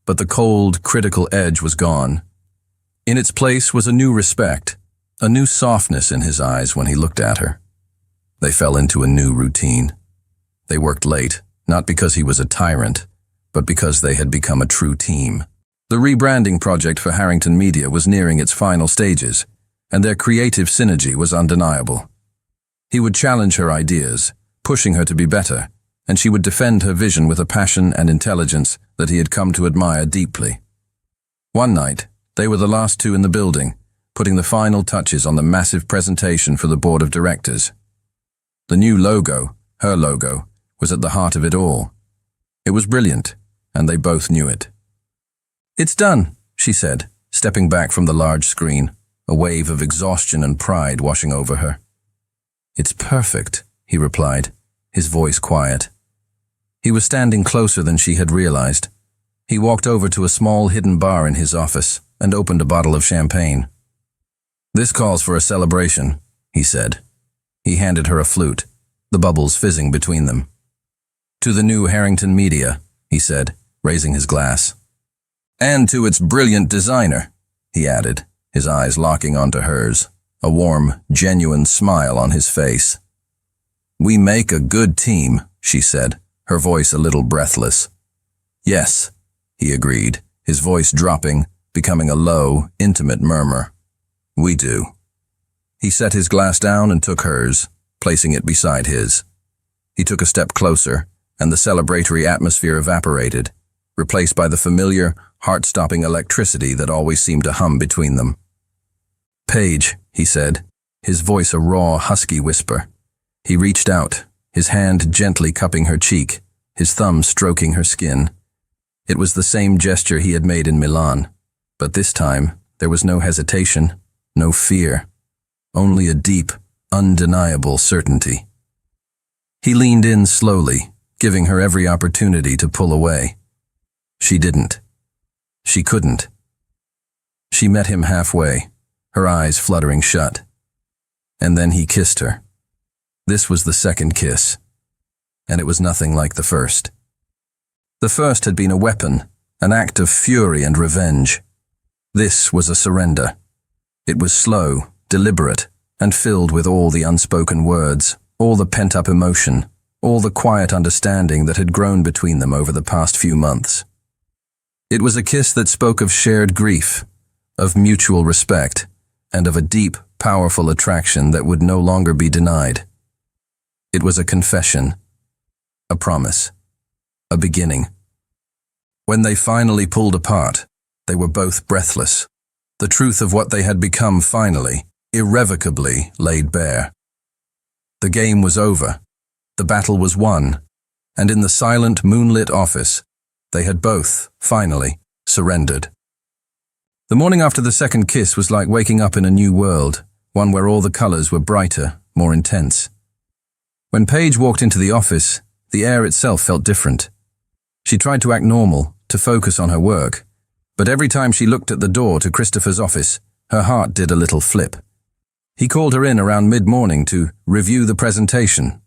but the cold, critical edge was gone. In its place was a new respect, a new softness in his eyes when he looked at her. They fell into a new routine. They worked late, not because he was a tyrant, but because they had become a true team. The rebranding project for Harrington Media was nearing its final stages, and their creative synergy was undeniable. He would challenge her ideas, pushing her to be better, and she would defend her vision with a passion and intelligence that he had come to admire deeply. One night, they were the last two in the building, putting the final touches on the massive presentation for the board of directors. The new logo, her logo, was at the heart of it all. It was brilliant, and they both knew it. "It's done," she said, stepping back from the large screen, a wave of exhaustion and pride washing over her. "It's perfect," he replied, his voice quiet. He was standing closer than she had realized. He walked over to a small hidden bar in his office and opened a bottle of champagne. "This calls for a celebration," he said. He handed her a flute, the bubbles fizzing between them. "To the new Harrington Media," he said, raising his glass. "And to its brilliant designer," he added, his eyes locking onto hers, a warm, genuine smile on his face. "We make a good team," she said, her voice a little breathless. "Yes," he agreed, his voice dropping, becoming a low, intimate murmur. "We do." He set his glass down and took hers, placing it beside his. He took a step closer, and the celebratory atmosphere evaporated, replaced by the familiar, heart-stopping electricity that always seemed to hum between them. "Paige," he said, his voice a raw, husky whisper. He reached out, his hand gently cupping her cheek, his thumb stroking her skin. It was the same gesture he had made in Milan, but this time there was no hesitation, no fear, only a deep, undeniable certainty. He leaned in slowly, giving her every opportunity to pull away. She didn't. She couldn't. She met him halfway, her eyes fluttering shut. And then he kissed her. This was the second kiss. and it was nothing like the first. The first had been a weapon, an act of fury and revenge. This was a surrender. It was slow, deliberate, and filled with all the unspoken words, all the pent-up emotion, all the quiet understanding that had grown between them over the past few months. It was a kiss that spoke of shared grief, of mutual respect, and of a deep, powerful attraction that would no longer be denied. It was a confession, a promise, a beginning. When they finally pulled apart, they were both breathless. The truth of what they had become finally, irrevocably, laid bare. The game was over. The battle was won. And in the silent, moonlit office, they had both, finally, surrendered. The morning after the second kiss was like waking up in a new world, one where all the colors were brighter, more intense. When Paige walked into the office, the air itself felt different. She tried to act normal, to focus on her work, but every time she looked at the door to Christopher's office, her heart did a little flip. He called her in around mid-morning to review the presentation.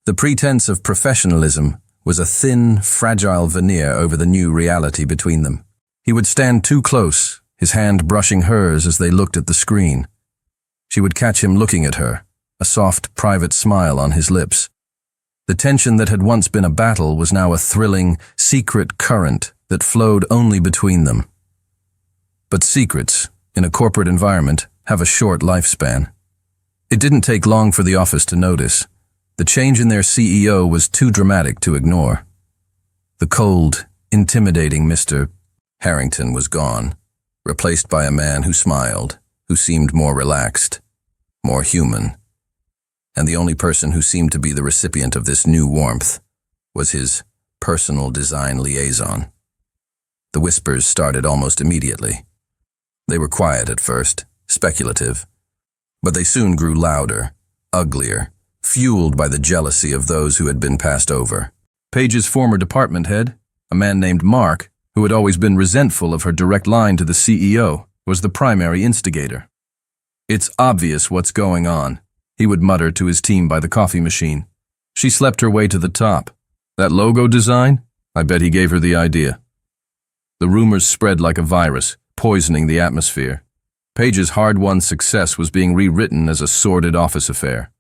The pretense of professionalism was a thin, fragile veneer over the new reality between them. He would stand too close, his hand brushing hers as they looked at the screen. She would catch him looking at her, a soft, private smile on his lips. The tension that had once been a battle was now a thrilling, secret current that flowed only between them. But secrets, in a corporate environment, have a short lifespan. It didn't take long for the office to notice. The change in their CEO was too dramatic to ignore. The cold, intimidating Mr. Harrington was gone, replaced by a man who smiled, who seemed more relaxed, more human. And the only person who seemed to be the recipient of this new warmth was his personal design liaison. The whispers started almost immediately. They were quiet at first, speculative, but they soon grew louder, uglier, fueled by the jealousy of those who had been passed over. Paige's former department head, a man named Mark, who had always been resentful of her direct line to the CEO, was the primary instigator. "It's obvious what's going on," he would mutter to his team by the coffee machine. "She slept her way to the top. That logo design? I bet he gave her the idea." The rumors spread like a virus, poisoning the atmosphere. Paige's hard-won success was being rewritten as a sordid office affair.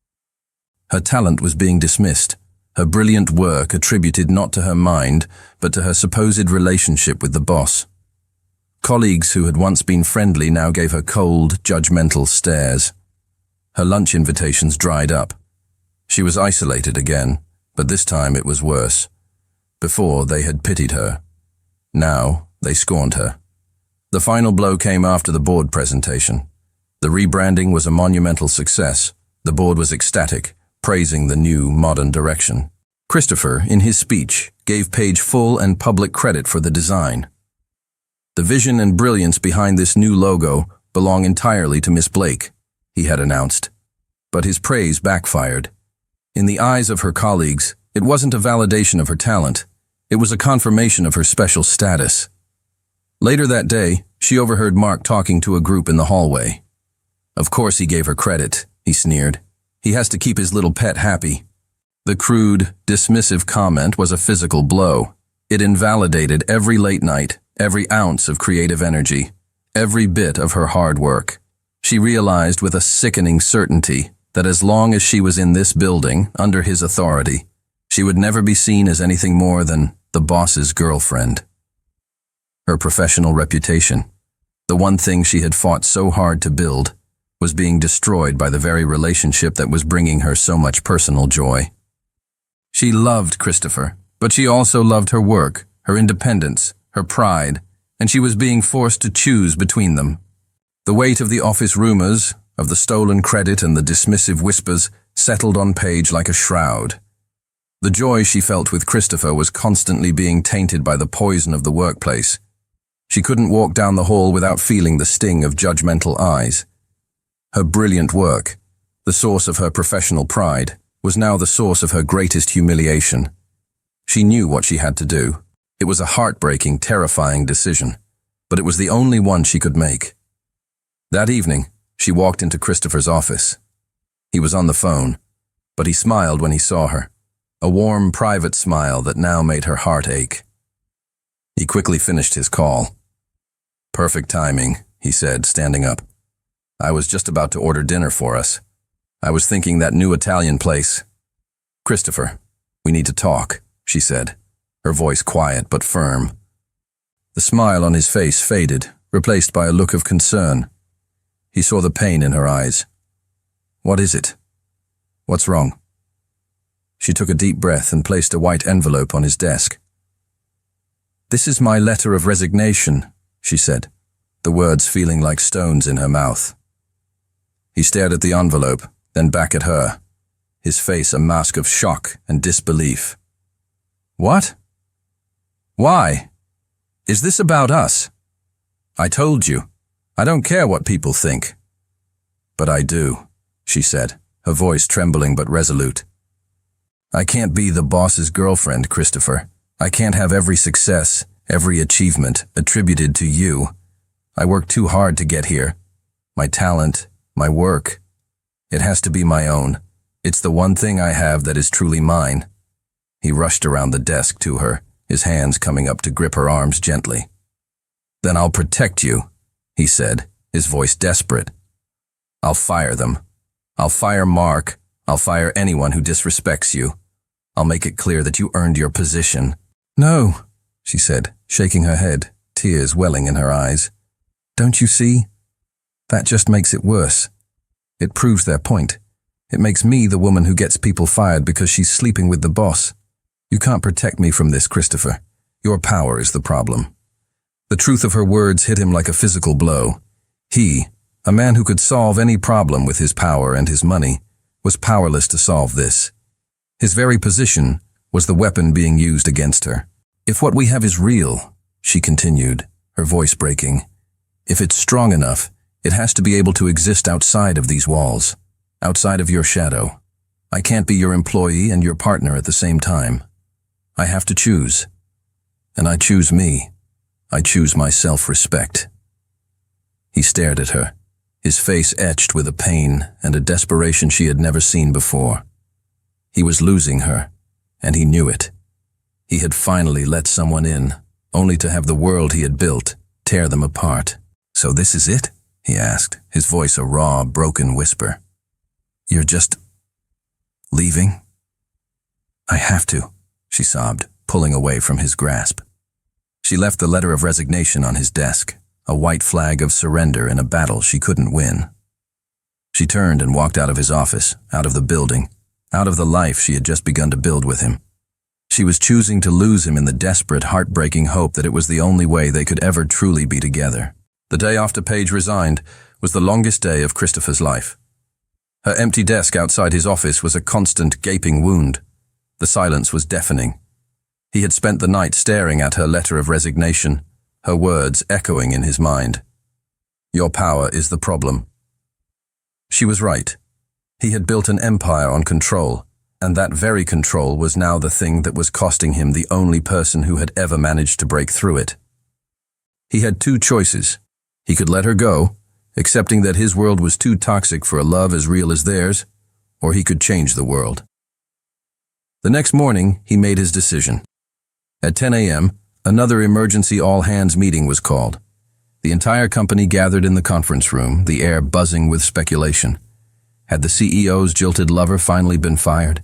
Her talent was being dismissed, her brilliant work attributed not to her mind, but to her supposed relationship with the boss. Colleagues who had once been friendly now gave her cold, judgmental stares. Her lunch invitations dried up. She was isolated again, but this time it was worse. Before, they had pitied her. Now, they scorned her. The final blow came after the board presentation. The rebranding was a monumental success. The board was ecstatic, praising the new, modern direction. Christopher, in his speech, gave Paige full and public credit for the design. "The vision and brilliance behind this new logo belong entirely to Miss Blake," he had announced. But his praise backfired. In the eyes of her colleagues, it wasn't a validation of her talent. It was a confirmation of her special status. Later that day, she overheard Mark talking to a group in the hallway. "Of course he gave her credit," he sneered. "He has to keep his little pet happy." The crude, dismissive comment was a physical blow. It invalidated every late night, every ounce of creative energy, every bit of her hard work. She realized with a sickening certainty that as long as she was in this building, under his authority, she would never be seen as anything more than the boss's girlfriend. Her professional reputation, the one thing she had fought so hard to build, was being destroyed by the very relationship that was bringing her so much personal joy. She loved Christopher, but she also loved her work, her independence, her pride, and she was being forced to choose between them. The weight of the office rumors, of the stolen credit and the dismissive whispers, settled on Paige like a shroud. The joy she felt with Christopher was constantly being tainted by the poison of the workplace. She couldn't walk down the hall without feeling the sting of judgmental eyes. Her brilliant work, the source of her professional pride, was now the source of her greatest humiliation. She knew what she had to do. It was a heartbreaking, terrifying decision, but it was the only one she could make. That evening, she walked into Christopher's office. He was on the phone, but he smiled when he saw her, a warm, private smile that now made her heart ache. He quickly finished his call. "Perfect timing," he said, standing up. "I was just about to order dinner for us. I was thinking that new Italian place." "Christopher, we need to talk," she said, her voice quiet but firm. The smile on his face faded, replaced by a look of concern. He saw the pain in her eyes. "What is it? What's wrong?" She took a deep breath and placed a white envelope on his desk. "This is my letter of resignation," she said, the words feeling like stones in her mouth. He stared at the envelope, then back at her, his face a mask of shock and disbelief. "What? Why? Is this about us? I told you. I don't care what people think." "But I do," she said, her voice trembling but resolute. "I can't be the boss's girlfriend, Christopher. I can't have every success, every achievement attributed to you. I worked too hard to get here. My talent, my work. It has to be my own. It's the one thing I have that is truly mine." He rushed around the desk to her, his hands coming up to grip her arms gently. "Then I'll protect you," he said, his voice desperate. "I'll fire them. I'll fire Mark. I'll fire anyone who disrespects you. I'll make it clear that you earned your position." "No," she said, shaking her head, tears welling in her eyes. "Don't you see? That just makes it worse. It proves their point. It makes me the woman who gets people fired because she's sleeping with the boss. You can't protect me from this, Christopher. Your power is the problem." The truth of her words hit him like a physical blow. He, a man who could solve any problem with his power and his money, was powerless to solve this. His very position was the weapon being used against her. "If what we have is real," she continued, her voice breaking, "if it's strong enough, it has to be able to exist outside of these walls, outside of your shadow. I can't be your employee and your partner at the same time. I have to choose. And I choose me. I choose my self-respect." He stared at her, his face etched with a pain and a desperation she had never seen before. He was losing her, and he knew it. He had finally let someone in, only to have the world he had built tear them apart. "So this is it?" he asked, his voice a raw, broken whisper. "You're just leaving?" "I have to," she sobbed, pulling away from his grasp. She left the letter of resignation on his desk, a white flag of surrender in a battle she couldn't win. She turned and walked out of his office, out of the building, out of the life she had just begun to build with him. She was choosing to lose him in the desperate, heartbreaking hope that it was the only way they could ever truly be together. The day after Paige resigned was the longest day of Christopher's life. Her empty desk outside his office was a constant, gaping wound. The silence was deafening. He had spent the night staring at her letter of resignation, her words echoing in his mind. "Your power is the problem." She was right. He had built an empire on control, and that very control was now the thing that was costing him the only person who had ever managed to break through it. He had two choices. He could let her go, accepting that his world was too toxic for a love as real as theirs, or he could change the world. The next morning, he made his decision. At 10 a.m., another emergency all-hands meeting was called. The entire company gathered in the conference room, the air buzzing with speculation. Had the CEO's jilted lover finally been fired?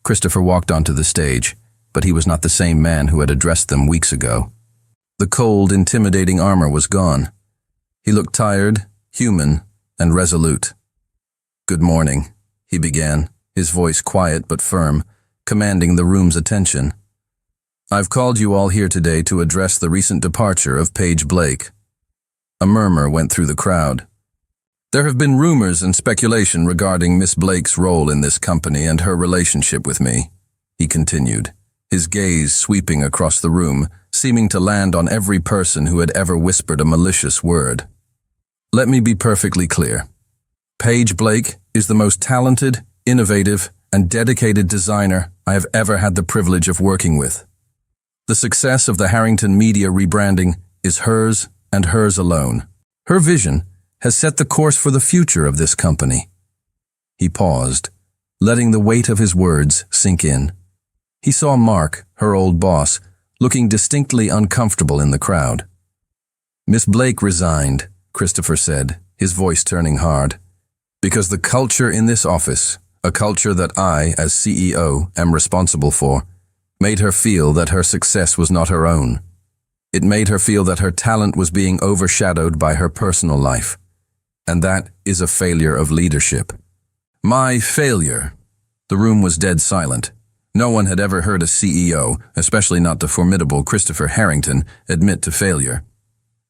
Christopher walked onto the stage, but he was not the same man who had addressed them weeks ago. The cold, intimidating armor was gone. He looked tired, human, and resolute. "Good morning," he began, his voice quiet but firm, commanding the room's attention. "I've called you all here today to address the recent departure of Paige Blake." A murmur went through the crowd. "There have been rumors and speculation regarding Miss Blake's role in this company and her relationship with me," he continued, his gaze sweeping across the room, seeming to land on every person who had ever whispered a malicious word. "Let me be perfectly clear. Paige Blake is the most talented, innovative, and dedicated designer I have ever had the privilege of working with. The success of the Harrington Media rebranding is hers and hers alone. Her vision has set the course for the future of this company." He paused, letting the weight of his words sink in, He saw Mark, her old boss, looking distinctly uncomfortable in the crowd. "Miss Blake resigned," Christopher said, his voice turning hard, "because the culture in this office, a culture that I, as CEO, am responsible for, made her feel that her success was not her own. It made her feel that her talent was being overshadowed by her personal life. And that is a failure of leadership." "My failure." The room was dead silent. No one had ever heard a CEO, especially not the formidable Christopher Harrington, admit to failure.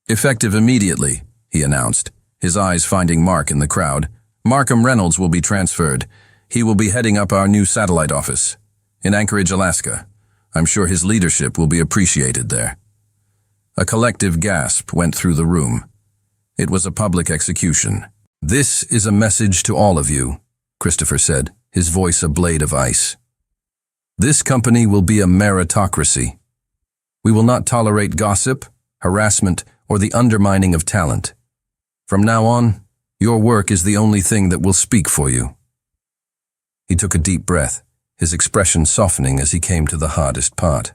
"Effective immediately," he announced, his eyes finding Mark in the crowd. "Markham Reynolds will be transferred. He will be heading up our new satellite office in Anchorage, Alaska. I'm sure his leadership will be appreciated there." A collective gasp went through the room. It was a public execution. "This is a message to all of you," Christopher said, his voice a blade of ice. "This company will be a meritocracy. We will not tolerate gossip, harassment, or the undermining of talent. From now on, your work is the only thing that will speak for you." He took a deep breath, his expression softening as he came to the hardest part.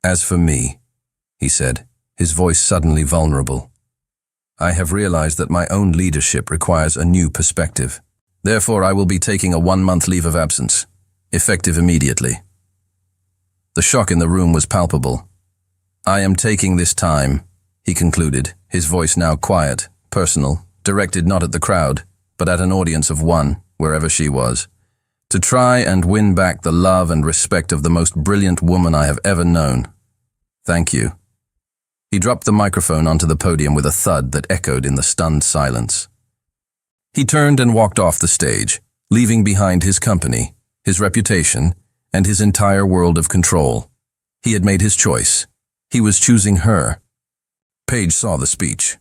"As for me," he said, his voice suddenly vulnerable, "I have realized that my own leadership requires a new perspective. Therefore, I will be taking a 1-month leave of absence, effective immediately." The shock in the room was palpable. "I am taking this time," he concluded, his voice now quiet, personal, directed not at the crowd, but at an audience of one, wherever she was, "to try and win back the love and respect of the most brilliant woman I have ever known. Thank you." He dropped the microphone onto the podium with a thud that echoed in the stunned silence. He turned and walked off the stage, leaving behind his company, his reputation, and his entire world of control. He had made his choice. He was choosing her. Paige saw the speech.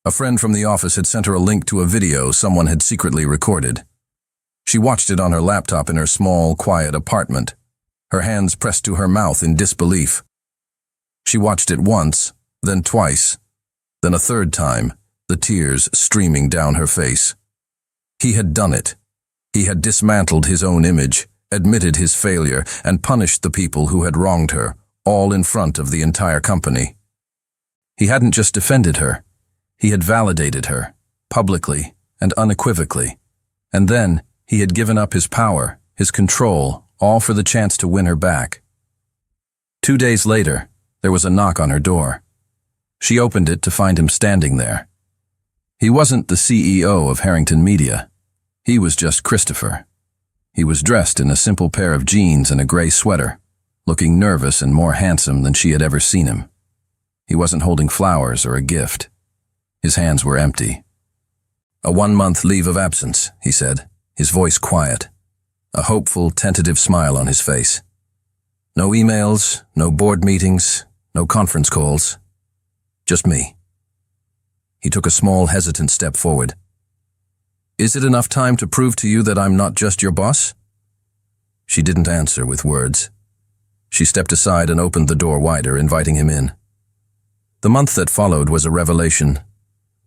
A friend from the office had sent her a link to a video someone had secretly recorded. She watched it on her laptop in her small, quiet apartment, her hands pressed to her mouth in disbelief. She watched it once, then twice, then a third time, the tears streaming down her face. He had done it. He had dismantled his own image, admitted his failure, and punished the people who had wronged her, all in front of the entire company. He hadn't just defended her. He had validated her, publicly and unequivocally. And then he had given up his power, his control, all for the chance to win her back. 2 days later, there was a knock on her door. She opened it to find him standing there. He wasn't the CEO of Harrington Media. He was just Christopher. He was dressed in a simple pair of jeans and a gray sweater, looking nervous and more handsome than she had ever seen him. He wasn't holding flowers or a gift. His hands were empty. "A 1-month leave of absence," he said, his voice quiet, a hopeful, tentative smile on his face. "No emails, no board meetings, no conference calls. Just me." He took a small, hesitant step forward. "Is it enough time to prove to you that I'm not just your boss?" She didn't answer with words. She stepped aside and opened the door wider, inviting him in. The month that followed was a revelation.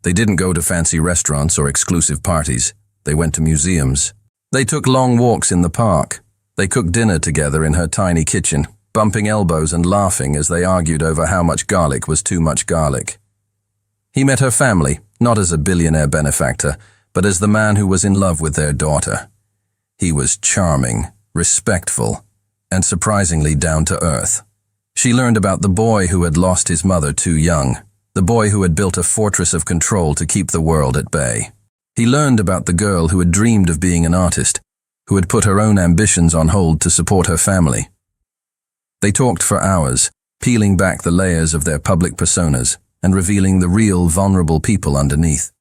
They didn't go to fancy restaurants or exclusive parties. They went to museums. They took long walks in the park. They cooked dinner together in her tiny kitchen, bumping elbows and laughing as they argued over how much garlic was too much garlic. He met her family, not as a billionaire benefactor, but as the man who was in love with their daughter. He was charming, respectful, and surprisingly down to earth. She learned about the boy who had lost his mother too young, the boy who had built a fortress of control to keep the world at bay. He learned about the girl who had dreamed of being an artist, who had put her own ambitions on hold to support her family. They talked for hours, peeling back the layers of their public personas and revealing the real, vulnerable people underneath.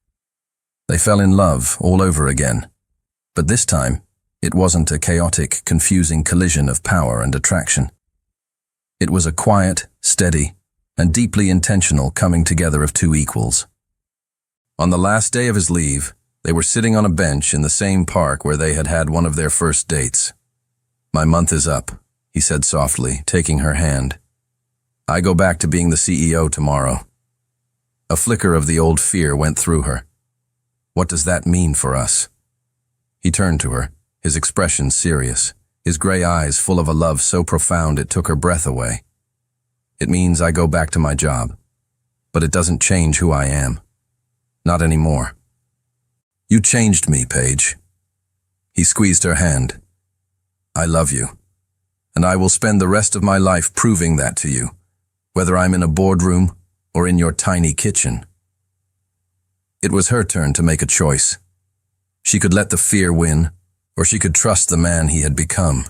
They fell in love all over again. But this time, it wasn't a chaotic, confusing collision of power and attraction. It was a quiet, steady, and deeply intentional coming together of two equals. On the last day of his leave, they were sitting on a bench in the same park where they had had one of their first dates. "My month is up," he said softly, taking her hand. "I go back to being the CEO tomorrow." A flicker of the old fear went through her. "What does that mean for us?" He turned to her, his expression serious, his gray eyes full of a love so profound it took her breath away. It means I go back to my job, but it doesn't change who I am. Not anymore. You changed me, Paige. He squeezed her hand. I love you, and I will spend the rest of my life proving that to you, whether I'm in a boardroom or in your tiny kitchen. It was her turn to make a choice. She could let the fear win, or she could trust the man he had become.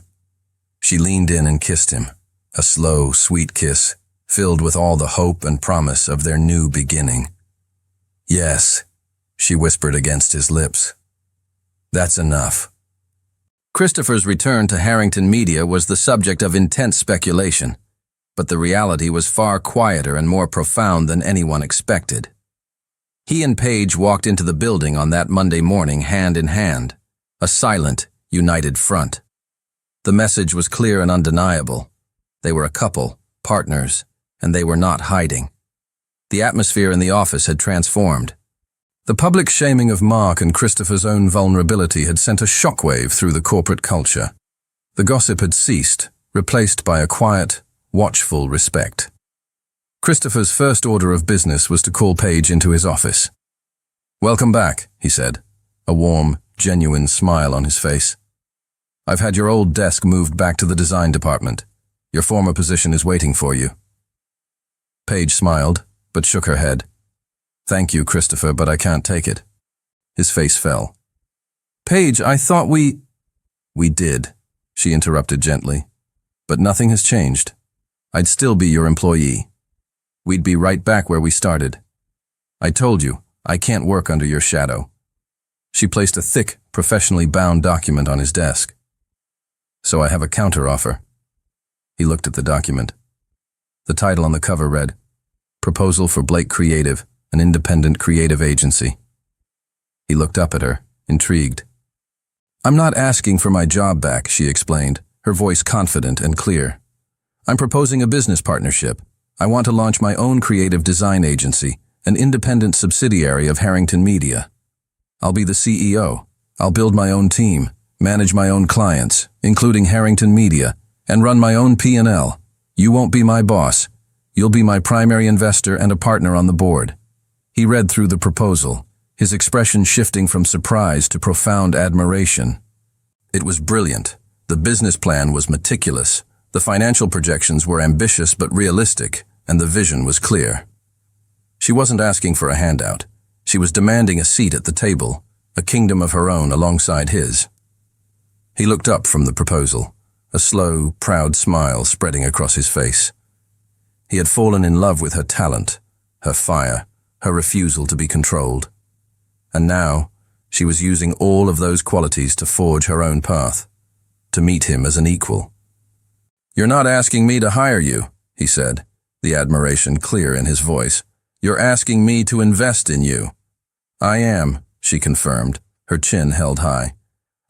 She leaned in and kissed him, a slow, sweet kiss, filled with all the hope and promise of their new beginning. Yes, she whispered against his lips. That's enough. Christopher's return to Harrington Media was the subject of intense speculation, but the reality was far quieter and more profound than anyone expected. He and Paige walked into the building on that Monday morning hand in hand, a silent, united front. The message was clear and undeniable. They were a couple, partners, and they were not hiding. The atmosphere in the office had transformed. The public shaming of Mark and Christopher's own vulnerability had sent a shockwave through the corporate culture. The gossip had ceased, replaced by a quiet, watchful respect. Christopher's first order of business was to call Paige into his office. "Welcome back," he said, a warm, genuine smile on his face. "I've had your old desk moved back to the design department. Your former position is waiting for you." Paige smiled, but shook her head. "Thank you, Christopher, but I can't take it." His face fell. "Paige, I thought we—" "We did," she interrupted gently. "But nothing has changed. I'd still be your employee. We'd be right back where we started. I told you, I can't work under your shadow." She placed a thick, professionally bound document on his desk. "So I have a counteroffer." He looked at the document. The title on the cover read, "Proposal for Blake Creative, an independent creative agency." He looked up at her, intrigued. "I'm not asking for my job back," she explained, her voice confident and clear. "I'm proposing a business partnership. I want to launch my own creative design agency, an independent subsidiary of Harrington Media. I'll be the CEO. I'll build my own team, manage my own clients, including Harrington Media, and run my own P&L. You won't be my boss. You'll be my primary investor and a partner on the board." He read through the proposal, his expression shifting from surprise to profound admiration. It was brilliant. The business plan was meticulous. The financial projections were ambitious but realistic, and the vision was clear. She wasn't asking for a handout. She was demanding a seat at the table, a kingdom of her own alongside his. He looked up from the proposal, a slow, proud smile spreading across his face. He had fallen in love with her talent, her fire, her refusal to be controlled. And now, she was using all of those qualities to forge her own path, to meet him as an equal. "You're not asking me to hire you," he said, the admiration clear in his voice. "You're asking me to invest in you." "I am," she confirmed, her chin held high.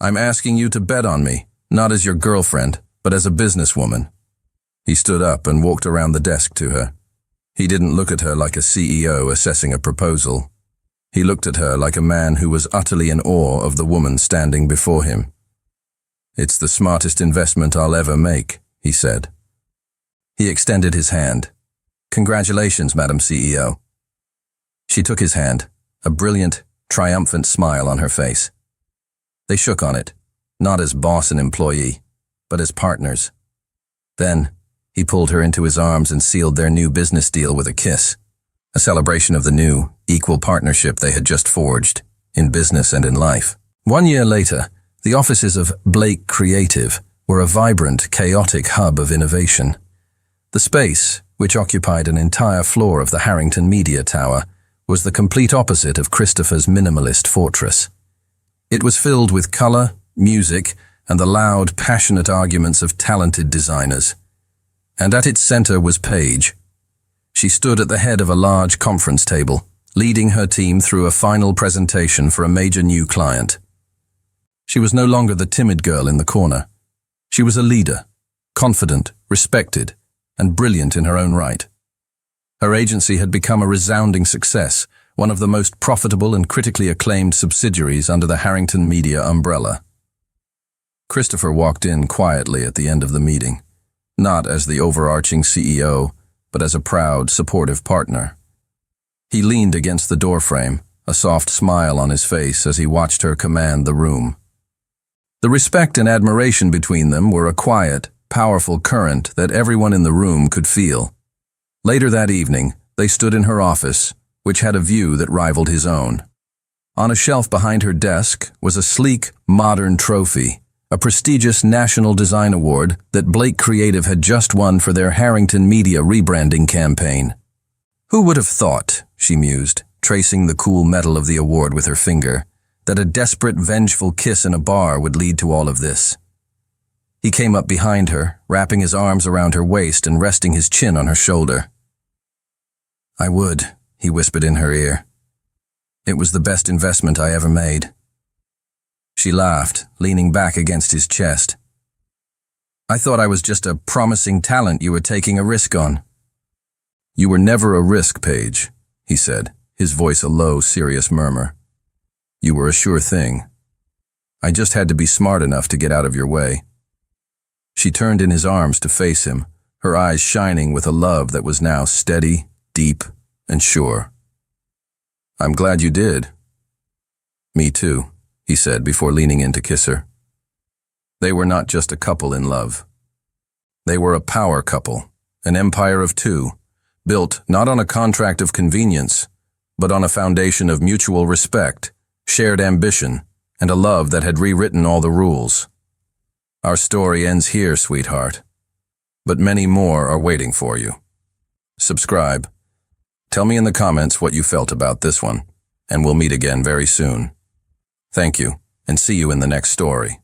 "I'm asking you to bet on me, not as your girlfriend, but as a businesswoman." He stood up and walked around the desk to her. He didn't look at her like a CEO assessing a proposal. He looked at her like a man who was utterly in awe of the woman standing before him. "It's the smartest investment I'll ever make," he said. He extended his hand. "Congratulations, Madam CEO." She took his hand, a brilliant, triumphant smile on her face. They shook on it, not as boss and employee, but as partners. Then, he pulled her into his arms and sealed their new business deal with a kiss, a celebration of the new, equal partnership they had just forged, in business and in life. 1 year later, the offices of Blake Creative were a vibrant, chaotic hub of innovation. The space, which occupied an entire floor of the Harrington Media Tower, was the complete opposite of Christopher's minimalist fortress. It was filled with color, music, and the loud, passionate arguments of talented designers. And at its center was Paige. She stood at the head of a large conference table, leading her team through a final presentation for a major new client. She was no longer the timid girl in the corner. She was a leader, confident, respected, and brilliant in her own right. Her agency had become a resounding success, one of the most profitable and critically acclaimed subsidiaries under the Harrington Media umbrella. Christopher walked in quietly at the end of the meeting, not as the overarching CEO, but as a proud, supportive partner. He leaned against the doorframe, a soft smile on his face as he watched her command the room. The respect and admiration between them were a quiet, powerful current that everyone in the room could feel. Later that evening, they stood in her office, which had a view that rivaled his own. On a shelf behind her desk was a sleek, modern trophy, a prestigious National Design Award that Blake Creative had just won for their Harrington Media rebranding campaign. Who would have thought, she mused, tracing the cool metal of the award with her finger, that a desperate, vengeful kiss in a bar would lead to all of this? He came up behind her, wrapping his arms around her waist and resting his chin on her shoulder. "I would," he whispered in her ear. "It was the best investment I ever made." She laughed, leaning back against his chest. "I thought I was just a promising talent you were taking a risk on." "You were never a risk, Paige," he said, his voice a low, serious murmur. "You were a sure thing. I just had to be smart enough to get out of your way." She turned in his arms to face him, her eyes shining with a love that was now steady, deep, and sure. "I'm glad you did." "Me too," he said before leaning in to kiss her. They were not just a couple in love. They were a power couple, an empire of two, built not on a contract of convenience, but on a foundation of mutual respect, shared ambition, and a love that had rewritten all the rules. Our story ends here, sweetheart, but many more are waiting for you. Subscribe. Tell me in the comments what you felt about this one, and we'll meet again very soon. Thank you, and see you in the next story.